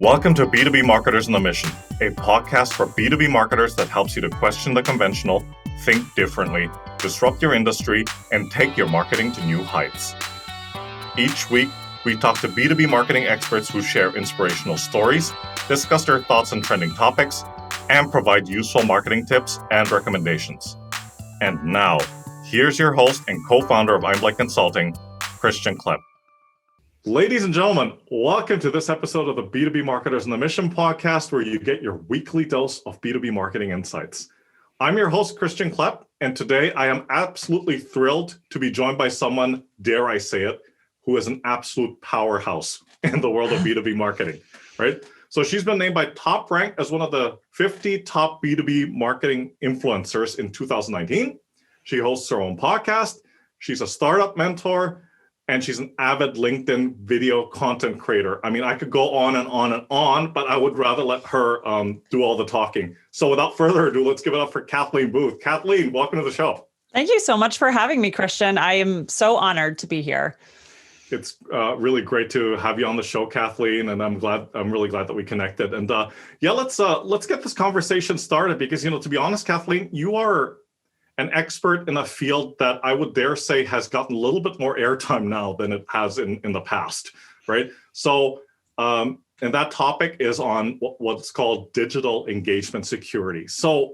Welcome to B2B Marketers on a Mission, a podcast for B2B marketers that helps you to question the conventional, think differently, disrupt your industry, and take your marketing to new heights. Each week, we talk to B2B marketing experts who share inspirational stories, discuss their thoughts on trending topics, and provide useful marketing tips and recommendations. And now, here's your host and co-founder of Bliss Consulting, Christian Klepp. Ladies and gentlemen, welcome to this episode of the B2B Marketers on a Mission podcast, where you get your weekly dose of B2B marketing insights. I'm your host, Christian Klepp, and today I am absolutely thrilled to be joined by someone, dare I say it, who is an absolute powerhouse in the world of B2B marketing, right? So she's been named by Top Rank as one of the 50 top B2B marketing influencers in 2019. She hosts her own podcast. She's a startup mentor, and she's an avid LinkedIn video content creator. I mean, I could go on and on and on, but I would rather let her do all the talking. So without further ado, let's give it up for Kathleen Booth. Kathleen, welcome to the show. Thank you so much for having me, Christian. I am so honored to be here. It's really great to have you on the show, Kathleen, and I'm really glad that we connected. And let's get this conversation started because, to be honest, Kathleen, you are an expert in a field that I would dare say has gotten a little bit more airtime now than it has in the past, right? So, and that topic is on what's called digital engagement security. So,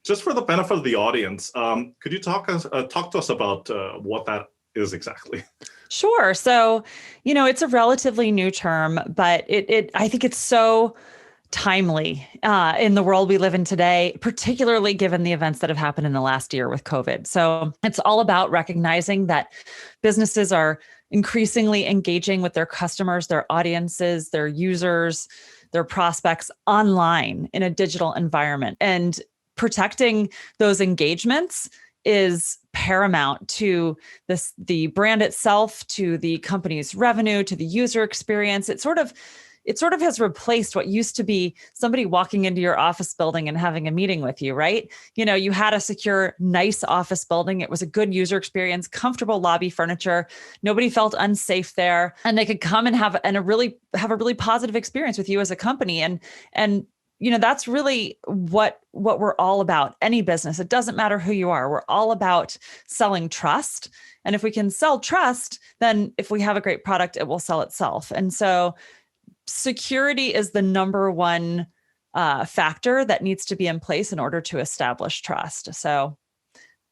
just for the benefit of the audience, could you talk to us about what that is exactly? Sure. So, it's a relatively new term, but I think it's so timely in the world we live in today, particularly given the events that have happened in the last year with COVID. So it's all about recognizing that businesses are increasingly engaging with their customers, their audiences, their users, their prospects online in a digital environment. And protecting those engagements is paramount to the brand itself, to the company's revenue, to the user experience. It sort of has replaced what used to be somebody walking into your office building and having a meeting with you, right? You had a secure, nice office building. It was a good user experience, comfortable lobby furniture. Nobody felt unsafe there, and they could come and have a really positive experience with you as a company. And that's really what we're all about. Any business, it doesn't matter who you are. We're all about selling trust. And if we can sell trust, then if we have a great product, it will sell itself. And so security is the number one factor that needs to be in place in order to establish trust. So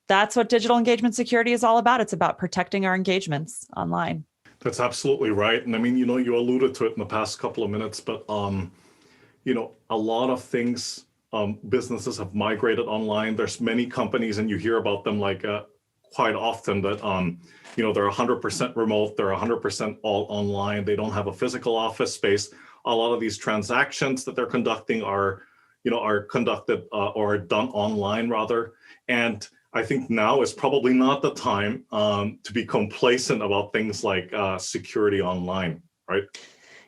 that's what digital engagement security is all about. It's about protecting our engagements online. That's absolutely right. And I mean, you alluded to it in the past couple of minutes, but a lot of things, businesses have migrated online. There's many companies, and you hear about them quite often that, they're 100% remote, they're 100% all online. They don't have a physical office space. A lot of these transactions that they're conducting are conducted or done online rather. And I think now is probably not the time to be complacent about things like security online, right?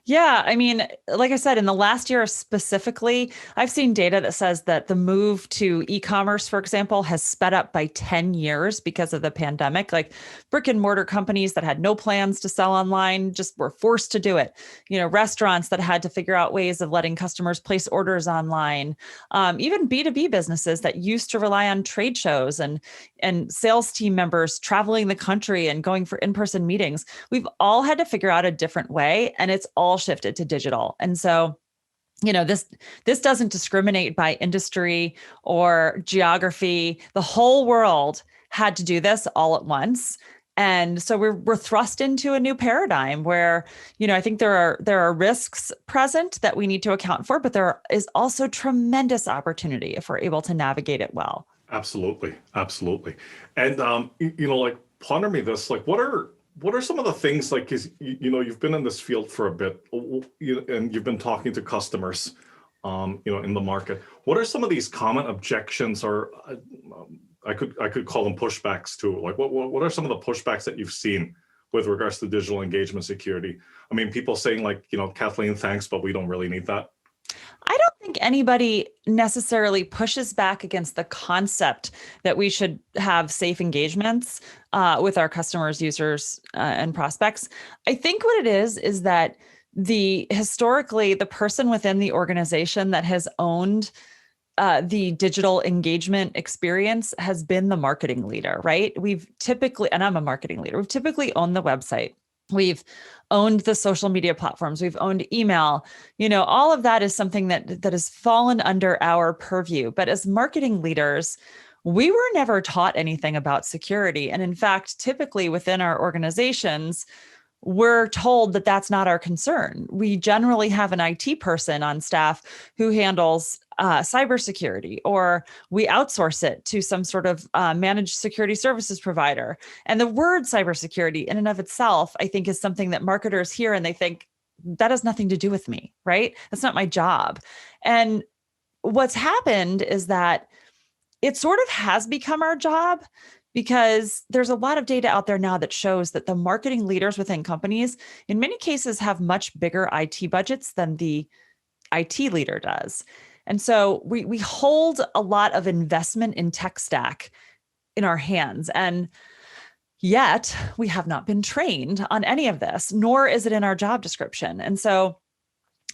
Yeah. I mean, like I said, in the last year specifically, I've seen data that says that the move to e-commerce, for example, has sped up by 10 years because of the pandemic. Like brick and mortar companies that had no plans to sell online just were forced to do it. Restaurants that had to figure out ways of letting customers place orders online. Even B2B businesses that used to rely on trade shows and sales team members traveling the country and going for in-person meetings. We've all had to figure out a different way, and it's all shifted to digital. And so, this doesn't discriminate by industry or geography. The whole world had to do this all at once. And so we're thrust into a new paradigm where, I think there are risks present that we need to account for, but there is also tremendous opportunity if we're able to navigate it well. Absolutely. And, ponder me this, what are some of the things, because you've been in this field for a bit, and you've been talking to customers, in the market. What are some of these common objections, or I could call them pushbacks too? What are some of the pushbacks that you've seen with regards to digital engagement security? I mean, people saying Kathleen, thanks, but we don't really need that. I don't think anybody necessarily pushes back against the concept that we should have safe engagements with our customers, users, and prospects. I think what it is that historically, the person within the organization that has owned the digital engagement experience has been the marketing leader, right? We've typically, and I'm a marketing leader, we've typically owned the website. We've owned the social media platforms. We've owned email. All of that is something that has fallen under our purview. But as marketing leaders, we were never taught anything about security. And in fact, typically within our organizations, we're told that that's not our concern. We generally have an IT person on staff who handles cybersecurity, or we outsource it to some sort of managed security services provider. And the word cybersecurity in and of itself, I think, is something that marketers hear and they think, that has nothing to do with me, right? That's not my job. And what's happened is that it sort of has become our job, because there's a lot of data out there now that shows that the marketing leaders within companies, in many cases, have much bigger IT budgets than the IT leader does. And so we hold a lot of investment in tech stack in our hands. And yet we have not been trained on any of this, nor is it in our job description. And so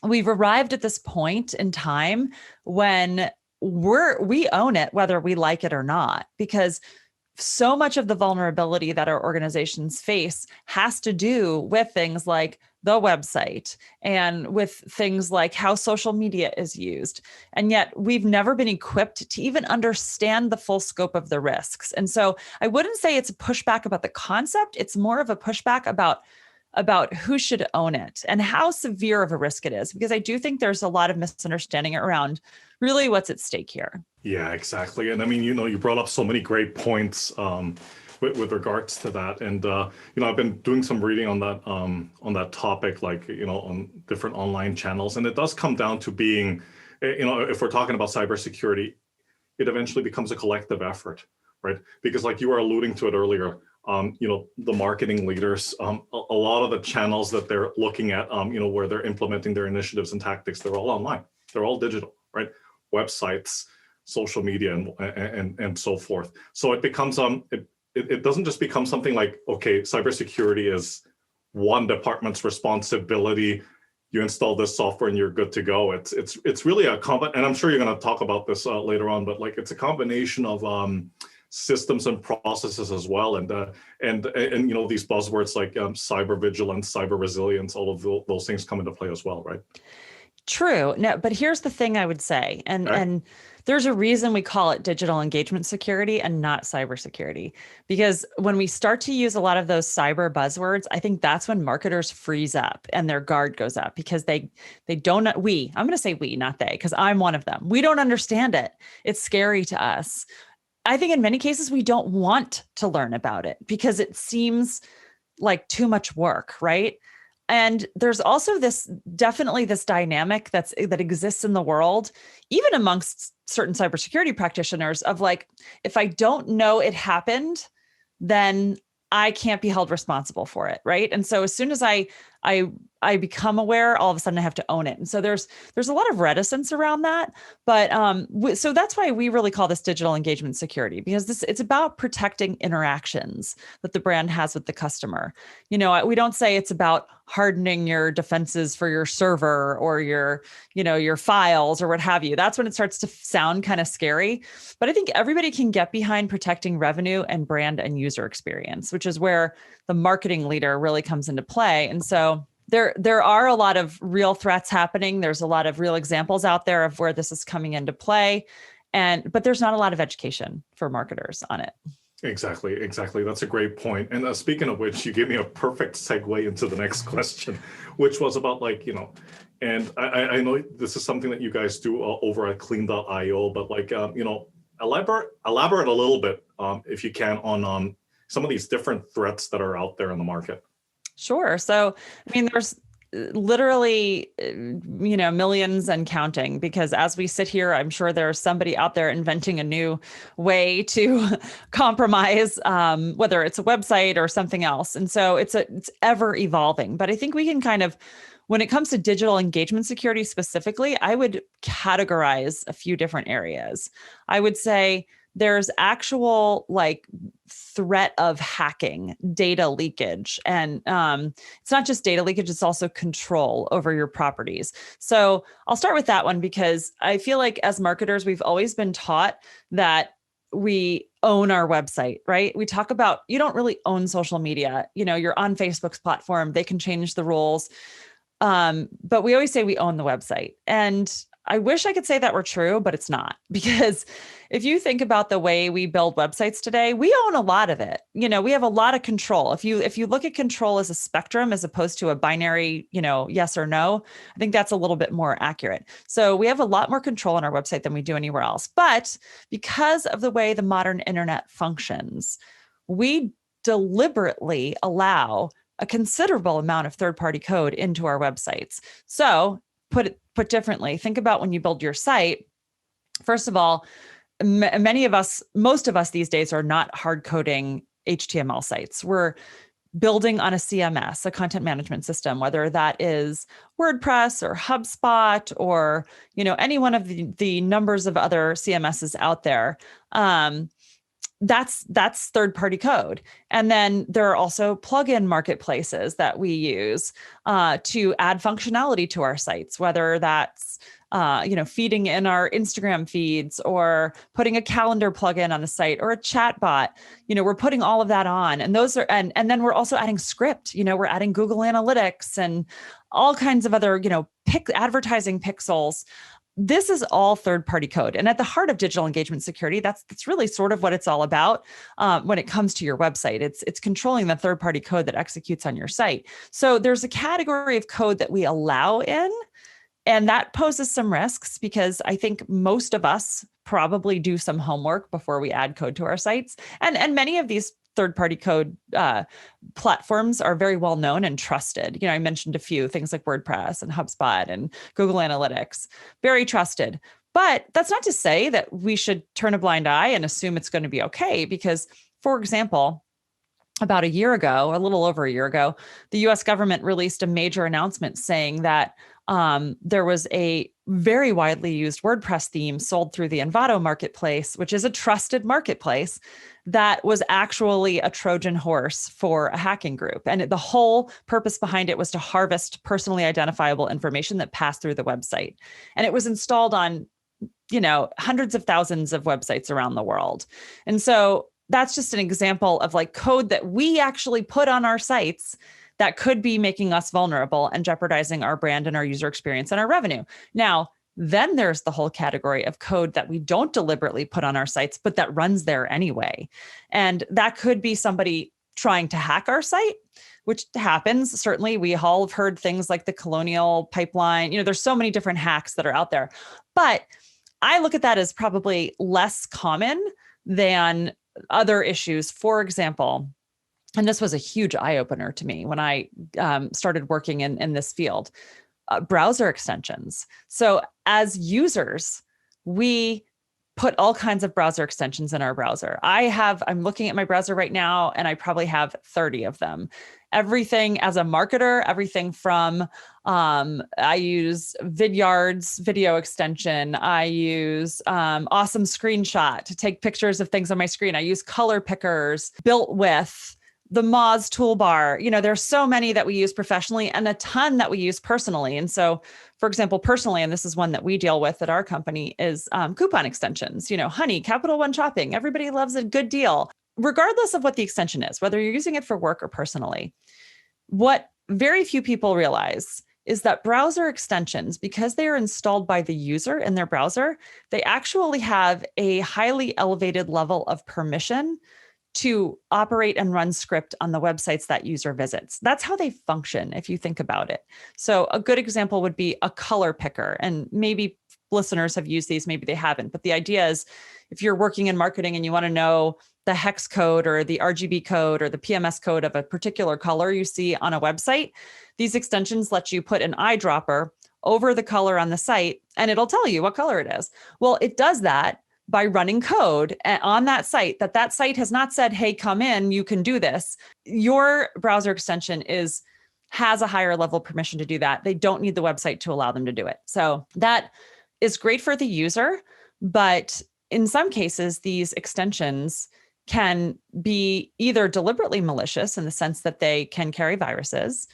we've arrived at this point in time when we own it, whether we like it or not, because so much of the vulnerability that our organizations face has to do with things like the website and with things like how social media is used. And yet we've never been equipped to even understand the full scope of the risks. And so I wouldn't say it's a pushback about the concept. It's more of a pushback about who should own it and how severe of a risk it is, because I do think there's a lot of misunderstanding around really what's at stake here. Yeah, exactly. And I mean, you brought up so many great points with regards to that. And, I've been doing some reading on that topic, like, on different online channels. And it does come down to being, if we're talking about cybersecurity, it eventually becomes a collective effort, right? Because like you were alluding to it earlier, the marketing leaders, a lot of the channels that they're looking at, where they're implementing their initiatives and tactics, they're all online, they're all digital, right? Websites, social media, and so forth. So it becomes, it doesn't just become something like, okay, cybersecurity is one department's responsibility. You install this software and you're good to go. It's really a and I'm sure you're going to talk about this later on, but like it's a combination of systems and processes as well, and these buzzwords like cyber vigilance, cyber resilience, all of those things come into play as well, right? True. No, but here's the thing I would say, and there's a reason we call it digital engagement security and not cybersecurity, because when we start to use a lot of those cyber buzzwords, I think that's when marketers freeze up and their guard goes up, because I'm going to say we, not they, because I'm one of them. We don't understand it. It's scary to us. I think in many cases, we don't want to learn about it because it seems like too much work, right? And there's also definitely this dynamic that exists in the world, even amongst certain cybersecurity practitioners, of like, if I don't know it happened, then I can't be held responsible for it, right? And so as soon as I become aware, all of a sudden I have to own it. And so there's a lot of reticence around that. But so that's why we really call this digital engagement security, because it's about protecting interactions that the brand has with the customer. We don't say it's about hardening your defenses for your server or your files or what have you. That's when it starts to sound kind of scary. But I think everybody can get behind protecting revenue and brand and user experience, which is where the marketing leader really comes into play. And so there are a lot of real threats happening. There's a lot of real examples out there of where this is coming into play. But there's not a lot of education for marketers on it. Exactly. That's a great point. And speaking of which, you gave me a perfect segue into the next question, which was about and I know this is something that you guys do over at clean.io, but elaborate a little bit, if you can, on some of these different threats that are out there in the market. Sure. So, I mean, there's literally, millions and counting, because as we sit here, I'm sure there's somebody out there inventing a new way to compromise, whether it's a website or something else. And so it's ever evolving. But I think we can kind of, when it comes to digital engagement security specifically, I would categorize a few different areas. I would say there's actual like threat of hacking, data leakage. And it's not just data leakage, it's also control over your properties. So I'll start with that one because I feel like as marketers, we've always been taught that we own our website, right? We talk about you don't really own social media. You're on Facebook's platform, they can change the rules. But we always say we own the website. And I wish I could say that were true, but it's not. Because if you think about the way we build websites today, we own a lot of it. We have a lot of control. If you look at control as a spectrum as opposed to a binary, yes or no, I think that's a little bit more accurate. So we have a lot more control on our website than we do anywhere else. But because of the way the modern internet functions, we deliberately allow a considerable amount of third-party code into our websites. So put differently, think about when you build your site. First of all, most of us these days are not hard coding HTML sites. We're building on a CMS, a content management system, whether that is WordPress or HubSpot or any one of the numbers of other CMSs out there. That's third-party code. And then there are also plugin marketplaces that we use to add functionality to our sites, whether that's feeding in our Instagram feeds or putting a calendar plugin on the site or a chat bot. We're putting all of that on. And those are and then we're also adding script. We're adding Google Analytics and all kinds of other, advertising pixels. This is all third-party code. And at the heart of digital engagement security, that's really sort of what it's all about when it comes to your website. It's controlling the third-party code that executes on your site. So there's a category of code that we allow in, and that poses some risks because I think most of us probably do some homework before we add code to our sites. And many of these third-party code platforms are very well known and trusted. I mentioned a few things like WordPress and HubSpot and Google Analytics, very trusted. But that's not to say that we should turn a blind eye and assume it's going to be okay. Because, for example, about a year ago, a little over a year ago, the US government released a major announcement saying that there was a very widely used WordPress theme sold through the Envato marketplace, which is a trusted marketplace, that was actually a Trojan horse for a hacking group. And the whole purpose behind it was to harvest personally identifiable information that passed through the website. And it was installed on, hundreds of thousands of websites around the world. And so that's just an example of like code that we actually put on our sites that could be making us vulnerable and jeopardizing our brand and our user experience and our revenue. Now, then there's the whole category of code that we don't deliberately put on our sites, but that runs there anyway. And that could be somebody trying to hack our site, which happens. Certainly, we all have heard things like the Colonial Pipeline. There's so many different hacks that are out there. But I look at that as probably less common than other issues. For example, and this was a huge eye-opener to me when I started working in this field, browser extensions. So as users, we put all kinds of browser extensions in our browser. I'm looking at my browser right now, and I probably have 30 of them. Everything as a marketer, everything from, I use Vidyard's video extension. I use Awesome Screenshot to take pictures of things on my screen. I use color pickers, Built With, the Moz toolbar. There's so many that we use professionally and a ton that we use personally. And so, for example, personally, and this is one that we deal with at our company, is coupon extensions. Honey, Capital One Shopping. Everybody loves a good deal, regardless of what the extension is, whether you're using it for work or personally. What very few people realize is that browser extensions, because they are installed by the user in their browser, they actually have a highly elevated level of permission to operate and run script on the websites that user visits. That's how they function, if you think about it. So a good example would be a color picker. And maybe listeners have used these, maybe they haven't. But the idea is, if you're working in marketing and you want to know the hex code or the RGB code or the PMS code of a particular color you see on a website, these extensions let you put an eyedropper over the color on the site, and it'll tell you what color it is. Well, it does that by running code on that site that site has not said, hey, come in, you can do this. Your browser extension has a higher level of permission to do that. They don't need the website to allow them to do it. So that is great for the user, but in some cases, these extensions can be either deliberately malicious in the sense that they can carry viruses,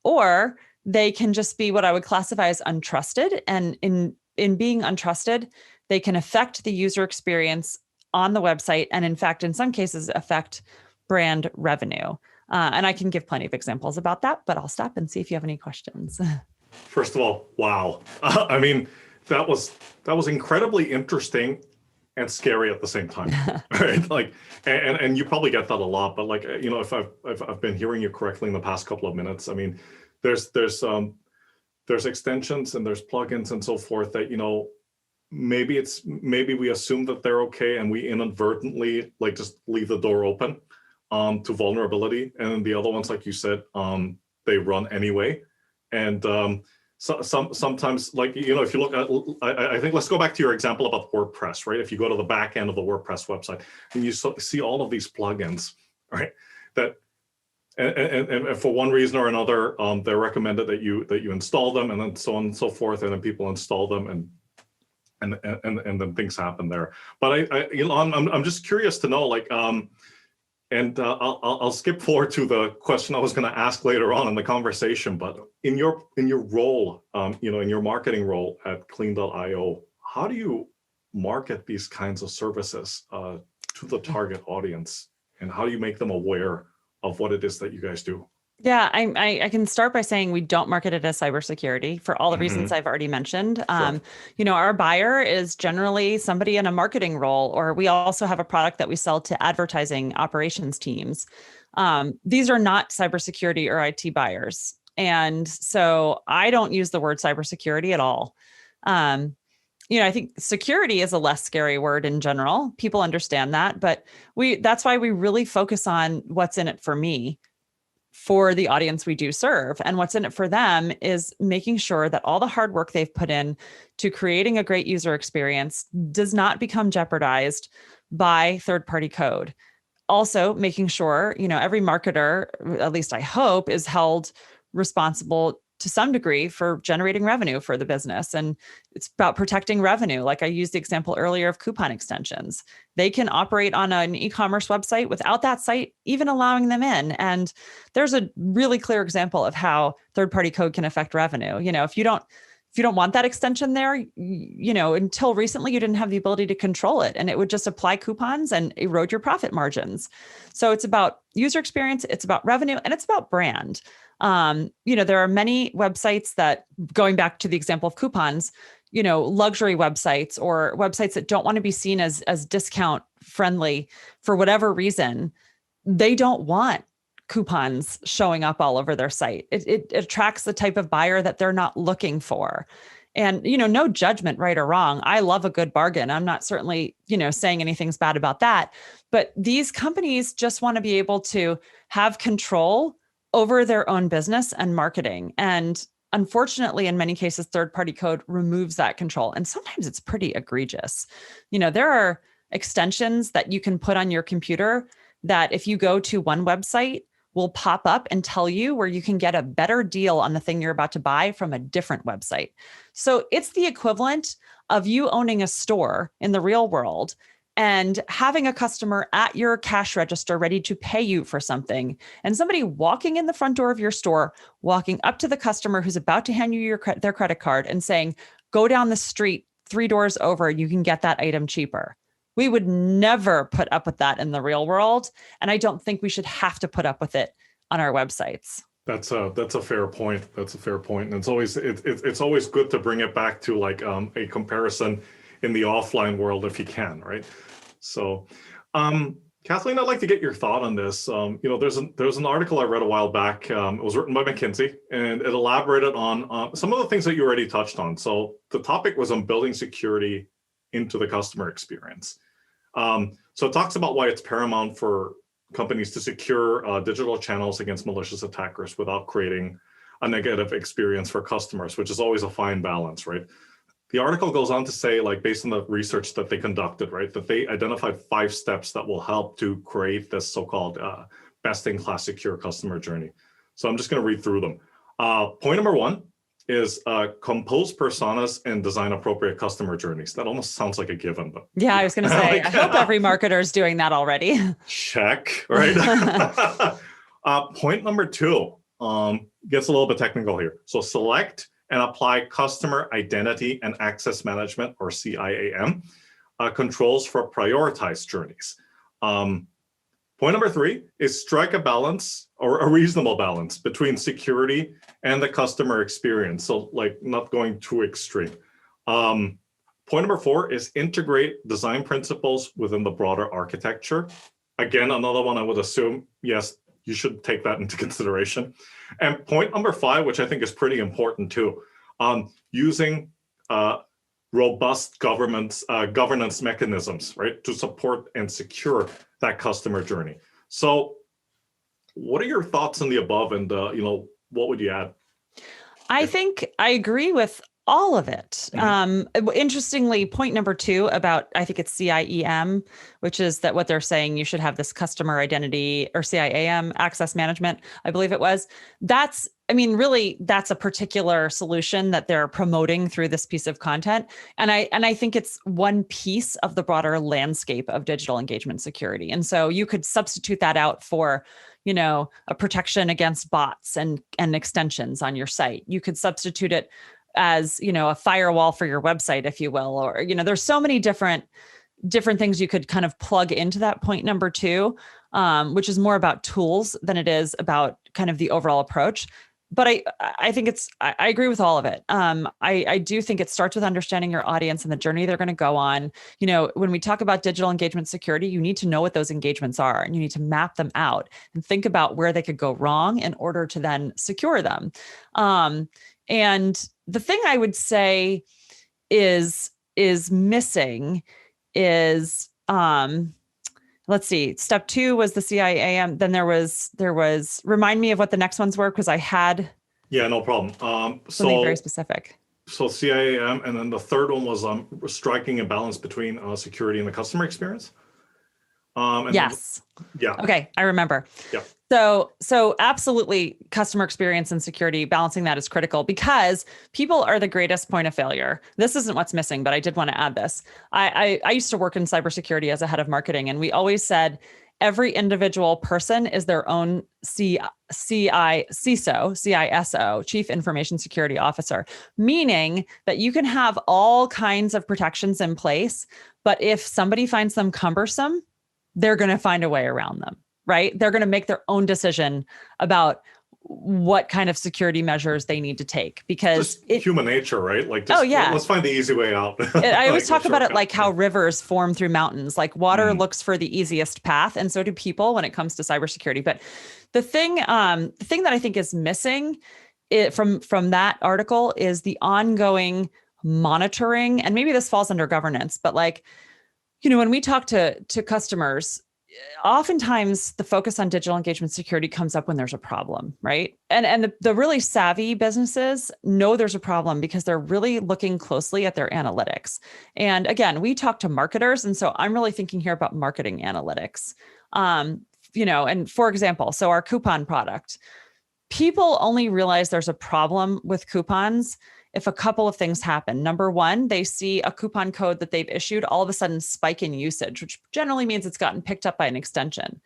or they can just be what I would classify as untrusted. And in being untrusted, they can affect the user experience on the website, and in fact, in some cases, affect brand revenue. And I can give plenty of examples about that, but I'll stop and see if you have any questions. First of all, wow. I mean, that was incredibly interesting and scary at the same time, right? Like, and you probably get that a lot, but like, you know, if I've been hearing you correctly in the past couple of minutes, I mean, there's extensions and there's plugins and so forth that, you know, maybe we assume that they're okay and we inadvertently like just leave the door open to vulnerability, and the other ones, like you said, they run anyway. And sometimes, like, you know, if you look at, I think let's go back to your example about WordPress, right? If you go to the back end of the WordPress website and you see all of these plugins, right? That and for one reason or another, they're recommended that you install them, and then so on and so forth, and then people install them, and then things happen there. But I'm just curious to know, like, and I'll skip forward to the question I was going to ask later on in the conversation. But in your role, you know, in your marketing role at Clean.io, how do you market these kinds of services to the target audience, and how do you make them aware of what it is that you guys do? Yeah, I can start by saying we don't market it as cybersecurity for all the reasons I've already mentioned. Sure. You know, our buyer is generally somebody in a marketing role, or we also have a product that we sell to advertising operations teams. These are not cybersecurity or IT buyers. And so I don't use the word cybersecurity at all. You know, I think security is a less scary word in general. People understand that, but that's why we really focus on what's in it for me, for the audience we do serve. And what's in it for them is making sure that all the hard work they've put in to creating a great user experience does not become jeopardized by third-party code. Also, making sure, you know, every marketer, at least I hope, is held responsible to some degree for generating revenue for the business. And it's about protecting revenue. Like I used the example earlier of coupon extensions. They can operate on an e-commerce website without that site even allowing them in. And there's a really clear example of how third-party code can affect revenue. You know, if you don't want that extension there, you know, until recently, you didn't have the ability to control it, and it would just apply coupons and erode your profit margins. So it's about user experience, it's about revenue, and it's about brand. You know, there are many websites that, going back to the example of coupons, you know, luxury websites or websites that don't want to be seen as discount friendly for whatever reason. They don't want coupons showing up all over their site. It attracts the type of buyer that they're not looking for. And, you know, no judgment, right or wrong. I love a good bargain. I'm not certainly, you know, saying anything's bad about that. But these companies just want to be able to have control over their own business and marketing. And unfortunately, in many cases, third-party code removes that control. And sometimes it's pretty egregious. You know, there are extensions that you can put on your computer that if you go to one website, will pop up and tell you where you can get a better deal on the thing you're about to buy from a different website. So it's the equivalent of you owning a store in the real world and having a customer at your cash register ready to pay you for something, and somebody walking in the front door of your store, walking up to the customer who's about to hand you their credit card and saying, go down the street 3 doors over, you can get that item cheaper. We would never put up with that in the real world. And I don't think we should have to put up with it on our websites. That's a fair point. That's a fair point. And it's always good to bring it back to like a comparison in the offline world if you can, right? So, Kathleen, I'd like to get your thought on this. You know, there's an article I read a while back. It was written by McKinsey, and it elaborated on some of the things that you already touched on. So the topic was on building security into the customer experience. So it talks about why it's paramount for companies to secure digital channels against malicious attackers without creating a negative experience for customers, which is always a fine balance, right? The article goes on to say, like, based on the research that they conducted, right, that they identified 5 steps that will help to create this so-called best-in-class secure customer journey. So I'm just going to read through them. Point number 1 is compose personas and design appropriate customer journeys. That almost sounds like a given, but yeah, I was going to say, I hope every marketer is doing that already. Check, right? Point number 2 gets a little bit technical here. So select and apply customer identity and access management, or CIAM, controls for prioritized journeys. Point number 3 is strike a balance, or a reasonable balance, between security and the customer experience. So like not going too extreme. Point number 4 is integrate design principles within the broader architecture. Again, another one I would assume, yes, you should take that into consideration. And point number 5, which I think is pretty important too, using robust governance mechanisms, right, to support and secure that customer journey. So what are your thoughts on the above, and what would you add? I think I agree with all of it. Interestingly, point number 2 about, I think it's CIEM, which is that what they're saying, you should have this customer identity, or CIAM, access management, I believe it was. Really, that's a particular solution that they're promoting through this piece of content. And I think it's one piece of the broader landscape of digital engagement security. And so you could substitute that out for, a protection against bots and extensions on your site. You could substitute it as, a firewall for your website, if you will, or, there's so many different things you could kind of plug into that point number 2, which is more about tools than it is about kind of the overall approach. But I think I agree with all of it. I do think it starts with understanding your audience and the journey they're going to go on. When we talk about digital engagement security, you need to know what those engagements are, and you need to map them out and think about where they could go wrong in order to then secure them. And the thing I would say is missing is, let's see, step 2 was the CIAM. Then there was, remind me of what the next ones were, because I had. Yeah, no problem. Something very specific. So CIAM, and then the third one was striking a balance between security and the customer experience. Yes. Yeah. Okay, I remember. Yeah. So absolutely, customer experience and security, balancing that is critical, because people are the greatest point of failure. This isn't what's missing, but I did want to add this. I used to work in cybersecurity as a head of marketing, and we always said every individual person is their own CISO, Chief Information Security Officer, meaning that you can have all kinds of protections in place, but if somebody finds them cumbersome, they're going to find a way around them. Right? They're going to make their own decision about what kind of security measures they need to take, because human nature, right? Like, let's find the easy way out. I always talk about it like how rivers form through mountains. Like water looks for the easiest path, and so do people when it comes to cybersecurity. But the thing that I think is missing from that article is the ongoing monitoring, and maybe this falls under governance, but when we talk to customers, oftentimes the focus on digital engagement security comes up when there's a problem, right? And the really savvy businesses know there's a problem because they're really looking closely at their analytics. And again, we talk to marketers, and so I'm really thinking here about marketing analytics. And for example, so our coupon product, people only realize there's a problem with coupons if a couple of things happen. Number 1, they see a coupon code that they've issued all of a sudden spike in usage, which generally means it's gotten picked up by an extension.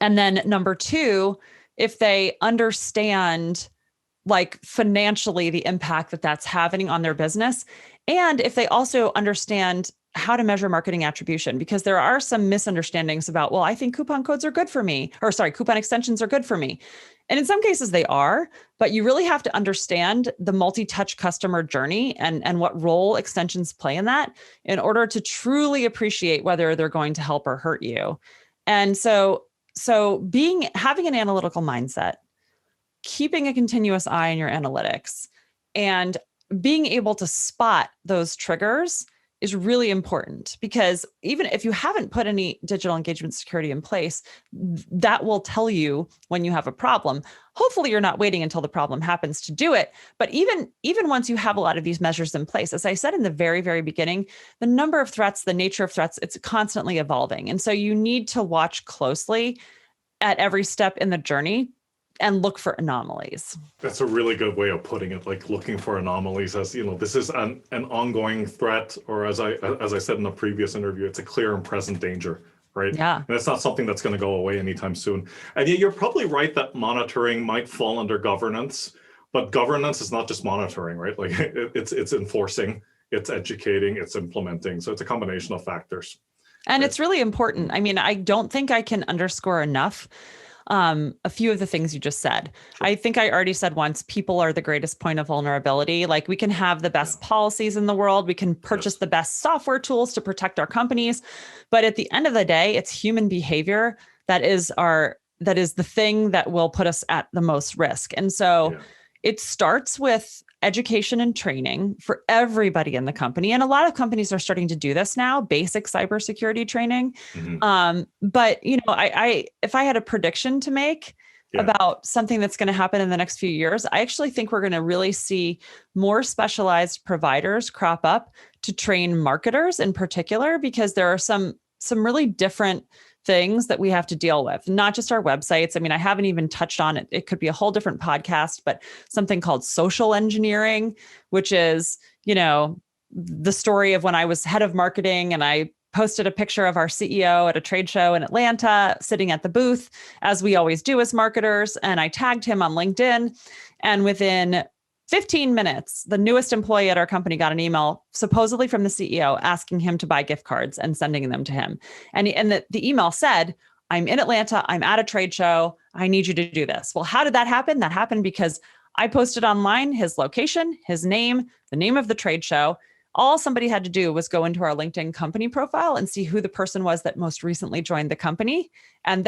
And then number 2, if they understand financially the impact that that's having on their business, and if they also understand how to measure marketing attribution, because there are some misunderstandings about, well, I think coupon codes are good for me, coupon extensions are good for me. And in some cases they are, but you really have to understand the multi-touch customer journey and what role extensions play in that in order to truly appreciate whether they're going to help or hurt you. And so having an analytical mindset, keeping a continuous eye on your analytics, and being able to spot those triggers is really important, because even if you haven't put any digital engagement security in place, that will tell you when you have a problem. Hopefully you're not waiting until the problem happens to do it. But even once you have a lot of these measures in place, as I said in the very, very beginning, the number of threats, the nature of threats, it's constantly evolving. And so you need to watch closely at every step in the journey and look for anomalies. That's a really good way of putting it, like looking for anomalies as, this is an ongoing threat, or as I said in the previous interview, it's a clear and present danger, right? Yeah. And it's not something that's going to go away anytime soon. And you're probably right that monitoring might fall under governance, but governance is not just monitoring, right? Like it's enforcing, it's educating, it's implementing. So it's a combination of factors. And it's really important. I mean, I don't think I can underscore enough a few of the things you just said. Sure. I think I already said once, people are the greatest point of vulnerability. Like we can have the best policies in the world. We can purchase the best software tools to protect our companies. But at the end of the day, it's human behavior that is the thing that will put us at the most risk. And so it starts with education and training for everybody in the company. And a lot of companies are starting to do this now, basic cybersecurity training. But, if I had a prediction to make about something that's going to happen in the next few years, I actually think we're going to really see more specialized providers crop up to train marketers in particular, because there are some really different things that we have to deal with, not just our websites. I mean, I haven't even touched on it. It could be a whole different podcast, but something called social engineering, which is, the story of when I was head of marketing and I posted a picture of our CEO at a trade show in Atlanta, sitting at the booth, as we always do as marketers. And I tagged him on LinkedIn. And within 15 minutes, the newest employee at our company got an email, supposedly from the CEO, asking him to buy gift cards and sending them to him. And the email said, "I'm in Atlanta. I'm at a trade show. I need you to do this." Well, how did that happen? That happened because I posted online his location, his name, the name of the trade show. All somebody had to do was go into our LinkedIn company profile and see who the person was that most recently joined the company. And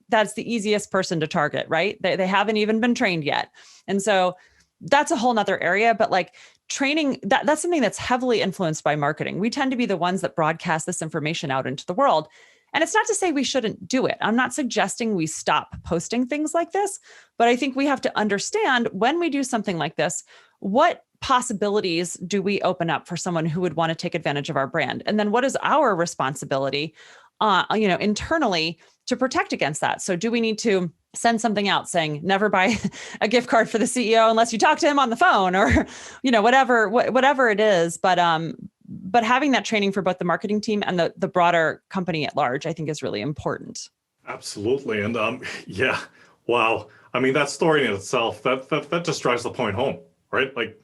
that's the easiest person to target, right? They haven't even been trained yet. And so that's a whole nother area, but like training, that's something that's heavily influenced by marketing. We tend to be the ones that broadcast this information out into the world. And it's not to say we shouldn't do it. I'm not suggesting we stop posting things like this, but I think we have to understand when we do something like this, what possibilities do we open up for someone who would want to take advantage of our brand? And then what is our responsibility, internally to protect against that? So do we need to send something out saying never buy a gift card for the CEO unless you talk to him on the phone, or, whatever it is. But having that training for both the marketing team and the broader company at large, I think is really important. Absolutely. And wow. I mean, that story in itself, that just drives the point home, right? Like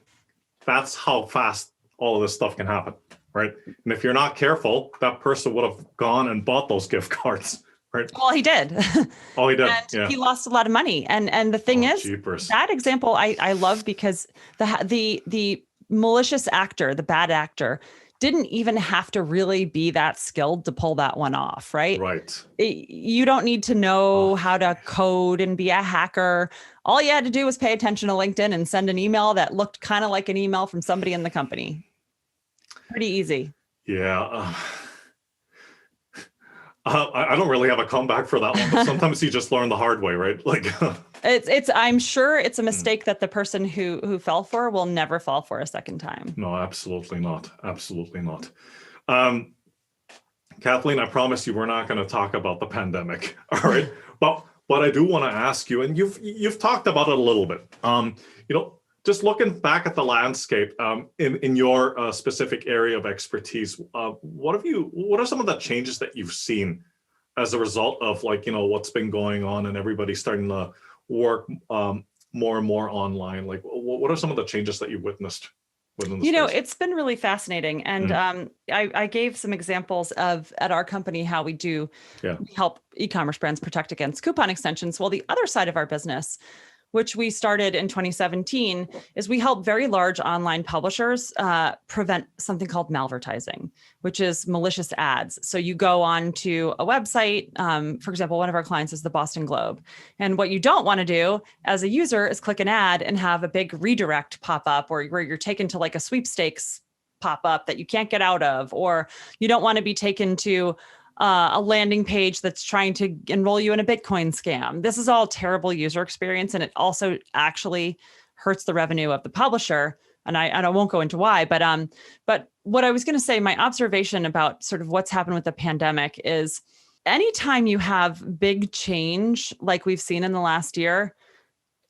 that's how fast all of this stuff can happen, right? And if you're not careful, that person would have gone and bought those gift cards. Right. Well, he did. Oh, he did. And he lost a lot of money. And the thing is, jeepers. That example I love because the malicious actor, the bad actor, didn't even have to really be that skilled to pull that one off, right? Right. You don't need to know how to code and be a hacker. All you had to do was pay attention to LinkedIn and send an email that looked kind of like an email from somebody in the company. Pretty easy. Yeah. I don't really have a comeback for that one, but sometimes you just learn the hard way, right? Like I'm sure it's a mistake that the person who fell for will never fall for a second time. No, absolutely not. Absolutely not. Kathleen, I promise you we're not going to talk about the pandemic. All right. But I do want to ask you, and you've talked about it a little bit. Just looking back at the landscape in your specific area of expertise, what are some of the changes that you've seen as a result of what's been going on and everybody starting to work more and more online? Like, what are some of the changes that you've witnessed within the space? It's been really fascinating. And I gave some examples of at our company how we help e-commerce brands protect against coupon extensions. Well, the other side of our business, which we started in 2017, is we help very large online publishers prevent something called malvertising, which is malicious ads. So you go on to a website, for example, one of our clients is the Boston Globe. And what you don't want to do as a user is click an ad and have a big redirect pop up, or where you're taken to like a sweepstakes pop up that you can't get out of, or you don't want to be taken to a landing page that's trying to enroll you in a Bitcoin scam. This is all terrible user experience, and it also actually hurts the revenue of the publisher. And I won't go into why, but what I was going to say, my observation about sort of what's happened with the pandemic is anytime you have big change like we've seen in the last year,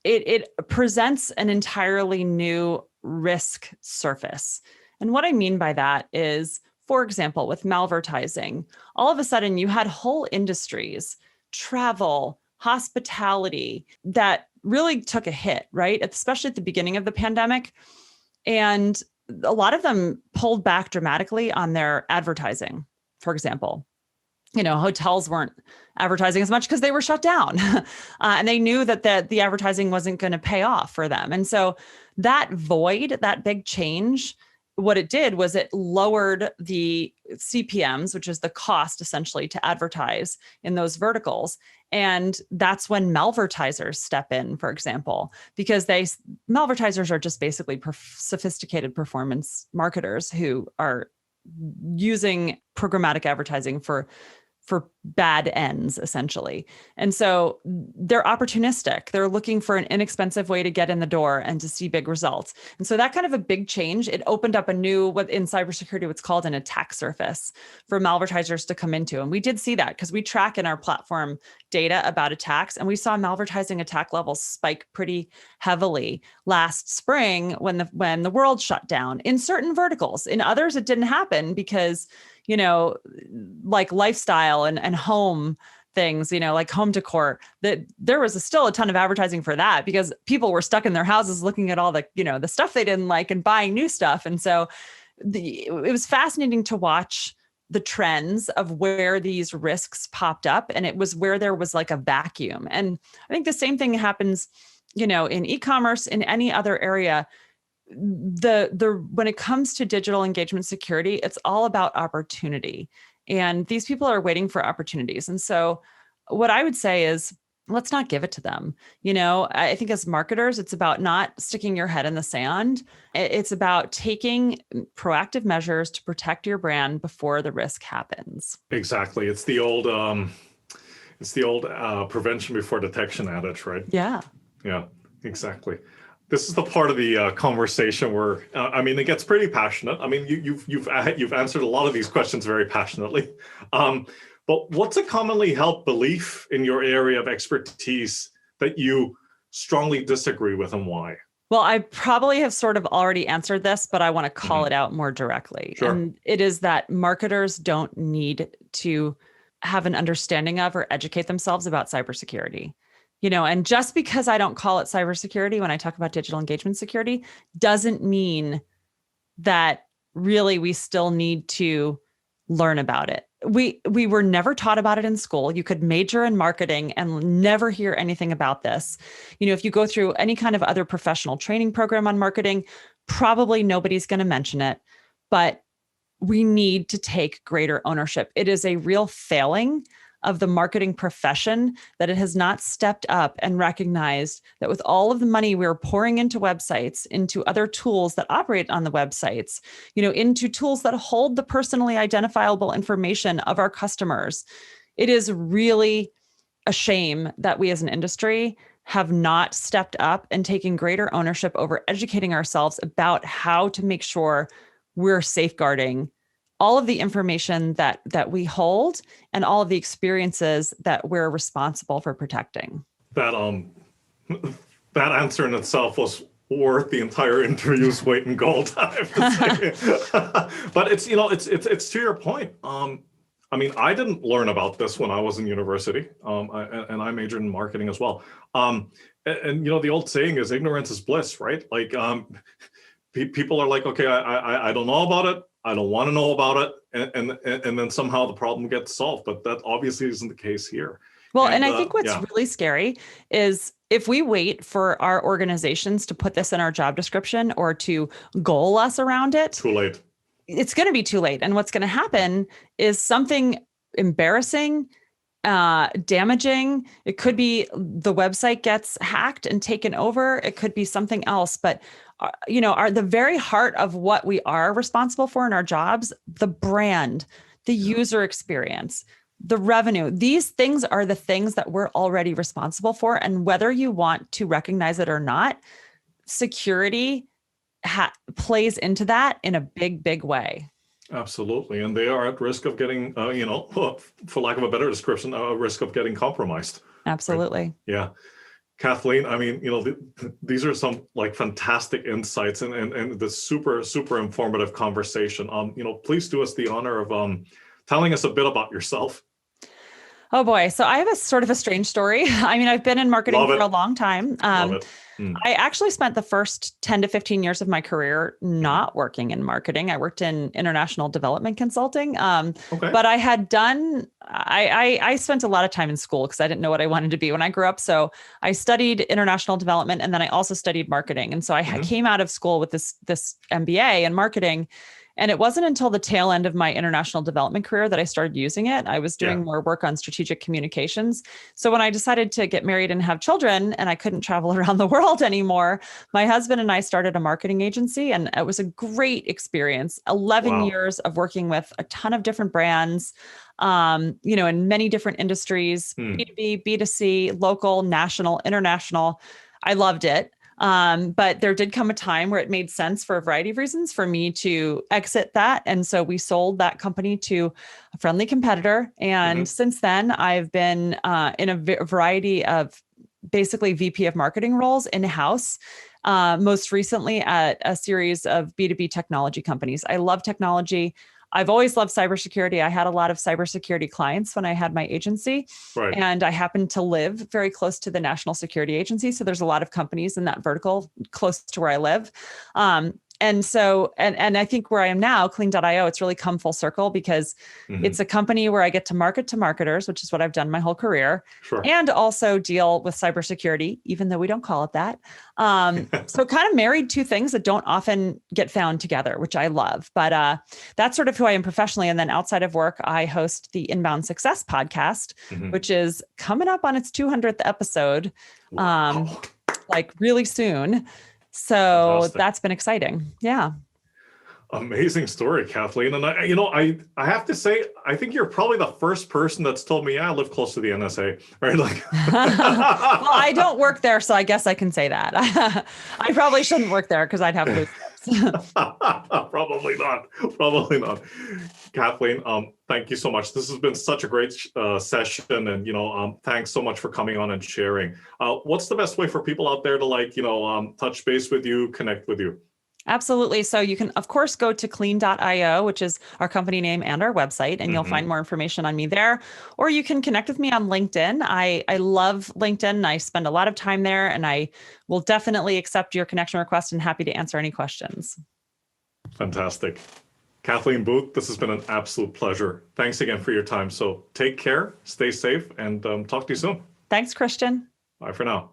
it presents an entirely new risk surface. And what I mean by that is, for example, with malvertising, all of a sudden you had whole industries, travel, hospitality, that really took a hit, right? Especially at the beginning of the pandemic. And a lot of them pulled back dramatically on their advertising, for example. Hotels weren't advertising as much because they were shut down. And they knew that the advertising wasn't going to pay off for them. And so that void, that big change, what it did was it lowered the CPMs, which is the cost essentially to advertise in those verticals. And that's when malvertisers step in, for example, because malvertisers are just basically sophisticated performance marketers who are using programmatic advertising for bad ends, essentially. And so they're opportunistic. They're looking for an inexpensive way to get in the door and to see big results. And so that kind of a big change, it opened up a new, what in cybersecurity, what's called an attack surface for malvertisers to come into. And we did see that because we track in our platform data about attacks, and we saw malvertising attack levels spike pretty heavily last spring when the world shut down in certain verticals. In others, it didn't happen because like lifestyle and home things, like home decor, that there was still a ton of advertising for that because people were stuck in their houses looking at all the, the stuff they didn't like and buying new stuff. And so it was fascinating to watch the trends of where these risks popped up. And it was where there was like a vacuum. And I think the same thing happens, in e-commerce, in any other area. When it comes to digital engagement security, it's all about opportunity. And these people are waiting for opportunities. And so what I would say is, let's not give it to them. I think as marketers, it's about not sticking your head in the sand. It's about taking proactive measures to protect your brand before the risk happens. Exactly. It's the old prevention before detection adage, right? Yeah. Yeah, exactly. This is the part of the conversation where, it gets pretty passionate. You've answered a lot of these questions very passionately. But what's a commonly held belief in your area of expertise that you strongly disagree with, and why? Well, I probably have sort of already answered this, but I want to call it out more directly. Sure. And it is that marketers don't need to have an understanding of or educate themselves about cybersecurity. And just because I don't call it cybersecurity when I talk about digital engagement security doesn't mean that really we still need to learn about it. We were never taught about it in school. You could major in marketing and never hear anything about this. If you go through any kind of other professional training program on marketing, probably nobody's going to mention it, but we need to take greater ownership. It is a real failing of the marketing profession that it has not stepped up and recognized that with all of the money we're pouring into websites, into other tools that operate on the websites, into tools that hold the personally identifiable information of our customers, it is really a shame that we as an industry have not stepped up and taken greater ownership over educating ourselves about how to make sure we're safeguarding all of the information that we hold and all of the experiences that we're responsible for protecting. That answer in itself was worth the entire interview's weight in gold, I have to say. But it's to your point. I didn't learn about this when I was in university, and I majored in marketing as well. And the old saying is ignorance is bliss, right? Like people are like, okay, I don't know about it. I don't want to know about it. And then somehow the problem gets solved. But that obviously isn't the case here. Well, and I think what's really scary is if we wait for our organizations to put this in our job description or to goal us around it, too late. It's going to be too late. And what's going to happen is something embarrassing, damaging. It could be the website gets hacked and taken over. It could be something else. But the very heart of what we are responsible for in our jobs, the brand, the user experience, the revenue, these things are the things that we're already responsible for. And whether you want to recognize it or not, security plays into that in a big, big way. Absolutely. And they are at risk of getting, for lack of a better description, a risk of getting compromised. Absolutely. Right? Yeah. Kathleen, I mean, these are some like fantastic insights and the super informative conversation. Please do us the honor of telling us a bit about yourself. Oh boy. So I have a sort of a strange story. I mean, I've been in marketing Love for a it. long time. Love it. I actually spent the first 10 to 15 years of my career Mhm. not working in marketing. I worked in international development consulting. Okay. But I had done, I spent a lot of time in school because I didn't know what I wanted to be when I grew up. So I studied international development and then I also studied marketing. And so I Mhm. came out of school with this MBA in marketing. And it wasn't until the tail end of my international development career that I started using it. I was Yeah. doing more work on strategic communications. So when I decided to get married and have children and I couldn't travel around the world anymore, my husband and I started a marketing agency and it was a great experience. 11 Wow. years of working with a ton of different brands, in many different industries, Hmm. B2B, B2C, local, national, international. I loved it. But there did come a time where it made sense for a variety of reasons for me to exit that. And so we sold that company to a friendly competitor. And Mhm. since then, I've been in a variety of basically VP of marketing roles in house. Most recently at a series of B2B technology companies. I love technology. I've always loved cybersecurity. I had a lot of cybersecurity clients when I had my agency, Right. and I happen to live very close to the National Security Agency. So there's a lot of companies in that vertical close to where I live. And I think where I am now, Clean.io, it's really come full circle because it's Mhm. a company where I get to market to marketers, which is what I've done my whole career, Sure. and also deal with cybersecurity, even though we don't call it that. So kind of married two things that don't often get found together, which I love. But that's sort of who I am professionally. And then outside of work, I host the Inbound Success podcast, Mhm. which is coming up on its 200th episode, Wow. like really soon. So Fantastic. that's been exciting. Yeah. Amazing story, Kathleen. And I have to say, I think you're probably the first person that's told me, yeah, I live close to the NSA, right? Like, Well, I don't work there, so I guess I can say that. I probably shouldn't work there because I'd have loose lips. probably not. Probably not. Kathleen, thank you so much. This has been such a great session, and thanks so much for coming on and sharing. What's the best way for people out there to touch base with you, connect with you? Absolutely. So you can, of course, go to clean.io, which is our company name and our website, and you'll find Hmm. more information on me there. Or you can connect with me on LinkedIn. I love LinkedIn. I spend a lot of time there, and I will definitely accept your connection request and happy to answer any questions. Fantastic. Kathleen Booth, this has been an absolute pleasure. Thanks again for your time. So take care, stay safe, and talk to you soon. Thanks, Christian. Bye for now.